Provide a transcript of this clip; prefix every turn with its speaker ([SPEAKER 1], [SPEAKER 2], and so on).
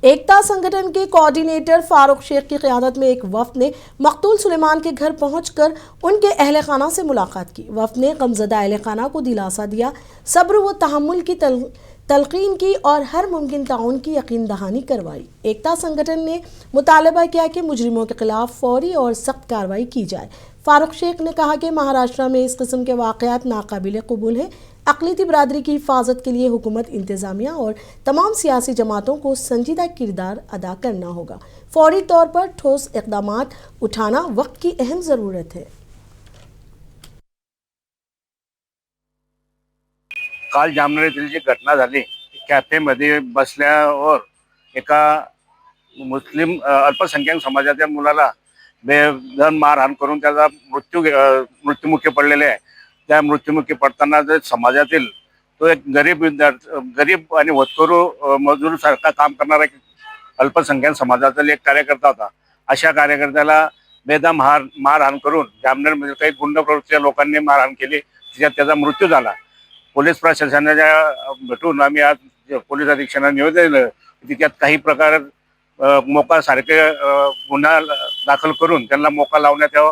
[SPEAKER 1] एकता संगठन के कोऑर्डिनेटर फारूक शेख की क़यादत में एक वफ़द ने मकतूल सुलेमान के घर पहुंचकर उनके अहल खाना से मुलाकात की। वफ़द ने गमज़दा अहल खाना को दिलासा दिया, सब्र व तहम्मुल की तलकीन की और हर मुमकिन ताउन की यकीन दहानी करवाई। एकता संगठन ने मुतालबा किया कि मुजरिमों के खिलाफ फौरी और सख्त कार्रवाई की जाए। फारूक शेख ने कहा कि महाराष्ट्र में इस किस्म के वाक़यात नाकाबिल कबूल हैं। अक़लियती बरादरी की हिफाजत के लिए हुकूमत, इंतज़ामिया और तमाम सियासी जमातों को संजीदा किरदार अदा करना होगा। फौरी तौर पर ठोस इक़दामात उठाना वक्त की अहम ज़रूरत है।
[SPEAKER 2] काल जामनेर येथील जी घटना झाली, कॅफेमध्ये बसल्यावर एका मुस्लिम अल्पसंख्याक समाजाच्या मुलाला बेदम मारहाण करून त्याचा मृत्युमुखी पडलेले आहे। त्या मृत्युमुखी पडताना जे समाजातील तो एक गरीब आणि होतकरू मजूर सारखा काम करणारा एक अल्पसंख्याक समाजातील एक कार्यकर्ता होता। अशा कार्यकर्त्याला बेदम मारहाण करून जामनेरमध्ये काही गुंड प्रवृत्तीच्या लोकांनी मारहाण केली, त्याचा मृत्यू झाला। पोलीस प्रशासनाच्या भेटून आम्ही आज पोलीस अधीक्षकांना निवेदन दिलं की त्यात काही प्रकार मोका सारखे गुन्हा दाखल करून त्यांना मोका लावण्यात यावा